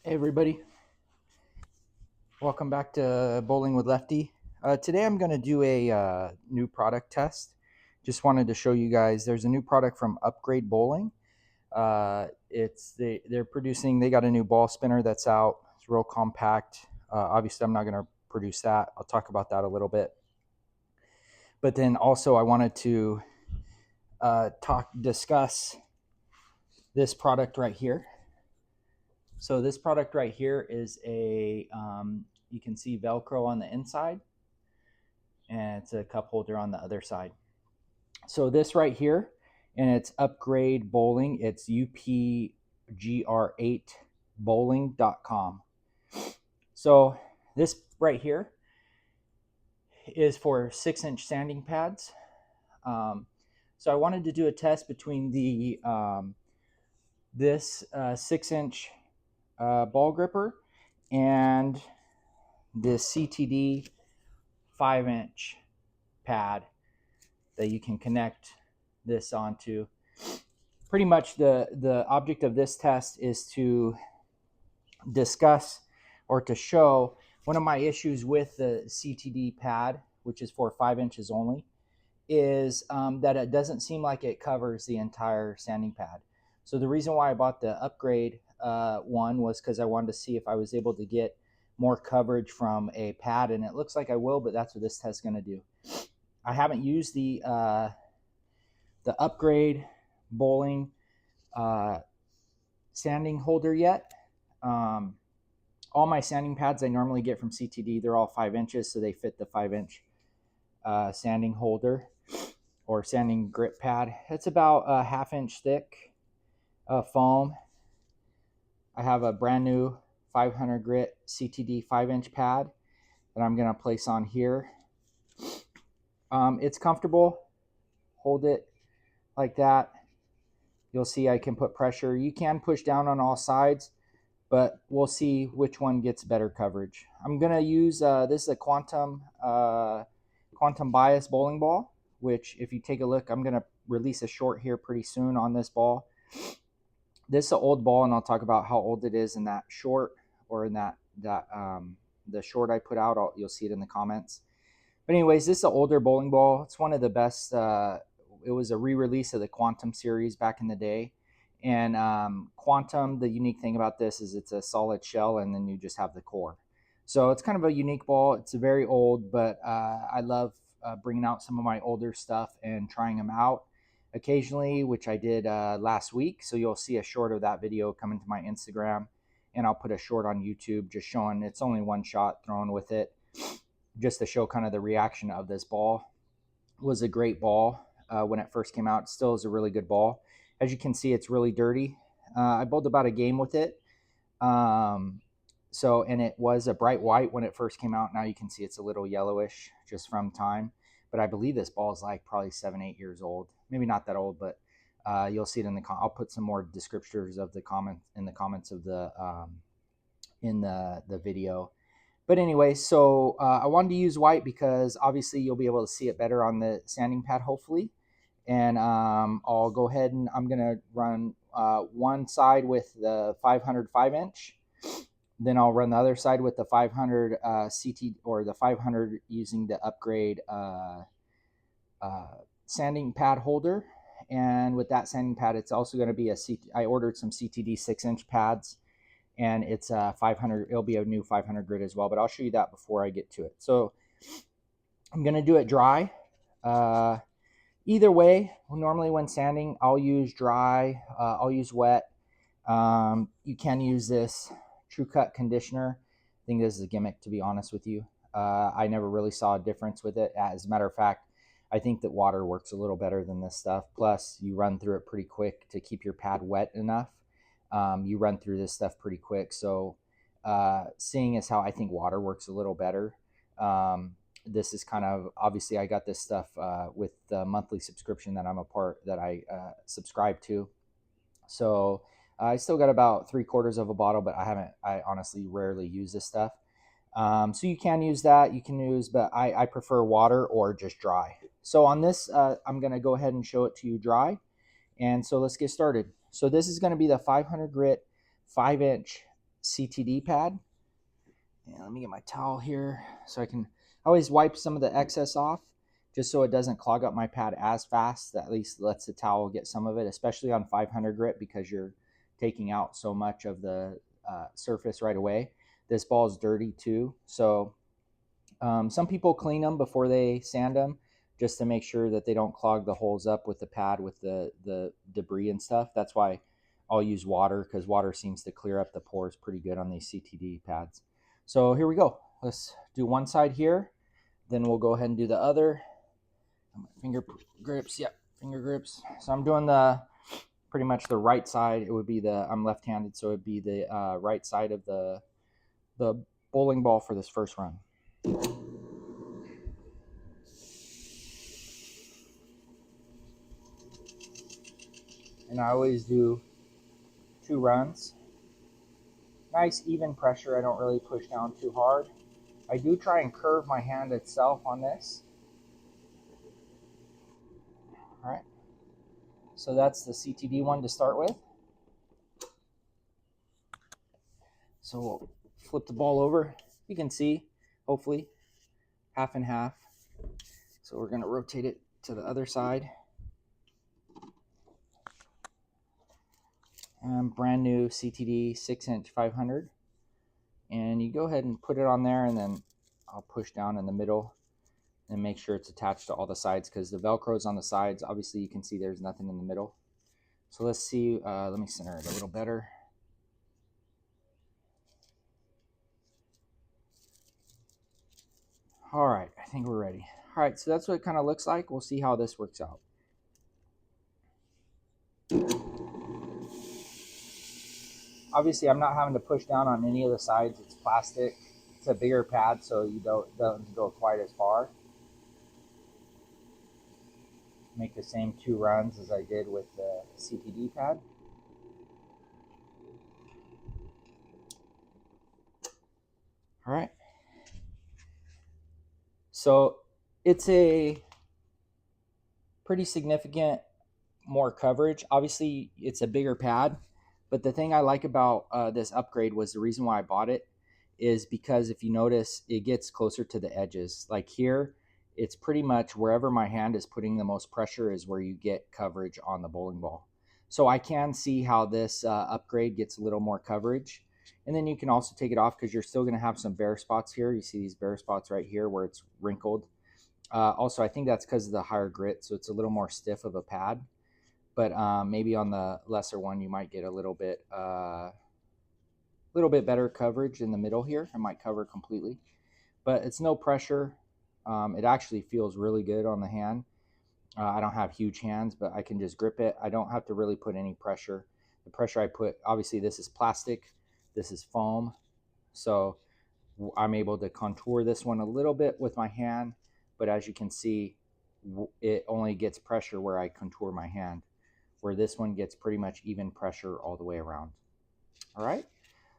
Hey everybody, welcome back to Bowling with Lefty. Today I'm going to do a new product test. Just wanted to show you guys there's a new product from Upgr8 Bowling. They're producing, they got a new ball spinner that's out. It's real compact. Obviously I'm not going to produce that. I'll talk about that a little bit. But then also I wanted to discuss this product right here. So this product right here is you can see Velcro on the inside, and it's a cup holder on the other side. So this right here, and it's Upgr8 Bowling. It's Upgr8 Bowling.com. So this right here is for 6-inch sanding pads. So I wanted to do a test between this 6-inch ball gripper and this CTD 5-inch pad that you can connect this onto. Pretty much the object of this test is to discuss or to show one of my issues with the CTD pad, which is for 5 inches only, is that it doesn't seem like it covers the entire sanding pad. So the reason why I bought the Upgr8 one was because I wanted to see if I was able to get more coverage from a pad, and it looks like I will, but that's what this test is going to do. I haven't used the Upgr8 Bowling sanding holder yet. All my sanding pads I normally get from CTD, they're all 5 inches, so they fit the 5-inch sanding holder or sanding grip pad. It's about a half-inch thick foam. I have a brand new 500 grit CTD 5-inch pad that I'm going to place on here. It's comfortable. Hold it like that. You'll see I can put pressure. You can push down on all sides, but we'll see which one gets better coverage. I'm going to use, this is a quantum bias bowling ball, which if you take a look, I'm going to release a short here pretty soon on this ball. This is an old ball, and I'll talk about how old it is in that short, or in the short I put out. You'll see it in the comments. But anyways, this is an older bowling ball. It's one of the best. It was a re-release of the Quantum series back in the day. And Quantum, the unique thing about this is it's a solid shell, and then you just have the core. So it's kind of a unique ball. It's very old, but I love bringing out some of my older stuff and trying them out occasionally, which I did last week. So you'll see a short of that video coming to my Instagram, and I'll put a short on YouTube just showing it's only one shot thrown with it, just to show kind of the reaction of this ball. It was a great ball when it first came out. It still is a really good ball. As you can see, it's really dirty. I bowled about a game with it. And it was a bright white when it first came out. Now you can see it's a little yellowish just from time. But I believe this ball is like probably 7-8 years old. Maybe not that old, but you'll see it in the I'll put some more descriptors of the comments of the in the video. But anyway, so I wanted to use white because obviously you'll be able to see it better on the sanding pad, hopefully. And I'll go ahead and I'm going to run one side with the 500 5-inch. Then I'll run the other side with the 500 CT, or the 500 using the Upgr8 sanding pad holder. And with that sanding pad, it's also going to be I ordered some CTD 6-inch pads, and it's 500. It'll be a new 500 grit as well, but I'll show you that before I get to it. So I'm going to do it dry. Either way, normally when sanding, I'll use dry, I'll use wet. You can use this True Cut conditioner. I think this is a gimmick, to be honest with you. I never really saw a difference with it. As a matter of fact, I think that water works a little better than this stuff. Plus, you run through it pretty quick to keep your pad wet enough. You run through this stuff pretty quick. So seeing as how I think water works a little better, this is kind of, obviously I got this stuff with the monthly subscription that I'm a part, that I subscribe to. So I still got about 3/4 of a bottle, but I honestly rarely use this stuff. So you can use that, but I prefer water or just dry. So on this, I'm going to go ahead and show it to you dry. And so let's get started. So this is going to be the 500 grit 5-inch CTD pad. And let me get my towel here so I can always wipe some of the excess off, just so it doesn't clog up my pad as fast. That at least lets the towel get some of it, especially on 500 grit, because you're taking out so much of the surface right away. This ball is dirty too, so some people clean them before they sand them, just to make sure that they don't clog the holes up with the pad with the debris and stuff. That's why I'll use water, because water seems to clear up the pores pretty good on these CTD pads. So here we go. Let's do one side here, then we'll go ahead and do the other. Finger grips, yeah, finger grips. So I'm doing the pretty much the right side. It would be I'm left-handed, so it'd be the right side of the bowling ball for this first run. And I always do 2 runs. Nice even pressure. I don't really push down too hard. I do try and curve my hand itself on this. All right. So that's the CTD one to start with. So we'll flip the ball over. You can see, hopefully, half and half. So we're going to rotate it to the other side. Brand new CTD 6-inch 500. And you go ahead and put it on there, and then I'll push down in the middle and make sure it's attached to all the sides, because the Velcro's on the sides. Obviously, you can see there's nothing in the middle. So let's see. Let me center it a little better. All right, I think we're ready. All right, so that's what it kind of looks like. We'll see how this works out. Obviously, I'm not having to push down on any of the sides. It's plastic. It's a bigger pad, so you don't go quite as far. Make the same 2 runs as I did with the CTD pad. All right. So it's a pretty significant more coverage. Obviously, it's a bigger pad, but the thing I like about this upgrade was the reason why I bought it is because if you notice, it gets closer to the edges. Like here, it's pretty much wherever my hand is putting the most pressure is where you get coverage on the bowling ball. So I can see how this upgrade gets a little more coverage. And then you can also take it off, because you're still going to have some bare spots here. You see these bare spots right here where it's wrinkled. Also, I think that's because of the higher grit, so it's a little more stiff of a pad. But maybe on the lesser one, you might get a little bit better coverage in the middle here. It might cover completely, but it's no pressure. It actually feels really good on the hand. I don't have huge hands, but I can just grip it. I don't have to really put any pressure. The pressure I put, obviously this is plastic, this is foam, so I'm able to contour this one a little bit with my hand, but as you can see, it only gets pressure where I contour my hand, where this one gets pretty much even pressure all the way around. All right,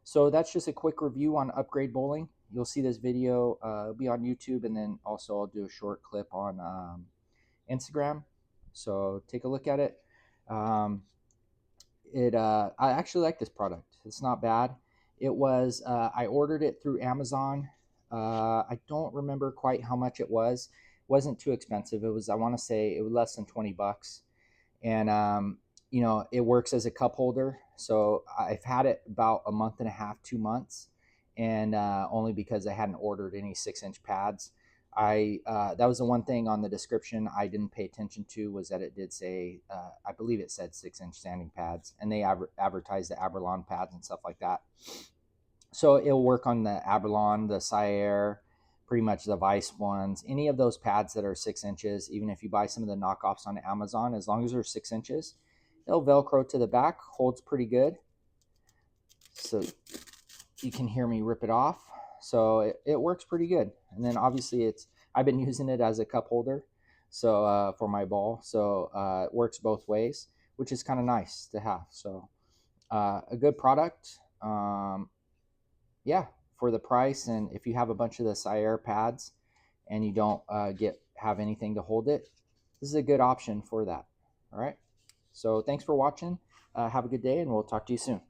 so that's just a quick review on Upgrade Bowling. You'll see this video it'll be on YouTube, and then also I'll do a short clip on Instagram, so take a look at it. I actually like this product. It's not bad. It was I ordered it through Amazon. I don't remember quite how much it was. It wasn't too expensive. It was, I want to say, it was less than 20 bucks. And you know, it works as a cup holder. So I've had it about a month and a half, 2 months, and only because I hadn't ordered any 6-inch pads. That was the one thing on the description I didn't pay attention to, was that it did say, I believe it said 6-inch sanding pads, and they advertised the Aberlon pads and stuff like that. So it'll work on the Aberlon, the Sayer, pretty much the Vice ones, any of those pads that are 6 inches. Even if you buy some of the knockoffs on Amazon, as long as they're 6 inches, it'll Velcro to the back, holds pretty good. So you can hear me rip it off. So it works pretty good. And then obviously I've been using it as a cup holder, so for my ball. So it works both ways, which is kind of nice to have. So a good product. Yeah, for the price, and if you have a bunch of the Sayer pads and you don't have anything to hold it, this is a good option for that. All right. So thanks for watching. Have a good day, and we'll talk to you soon.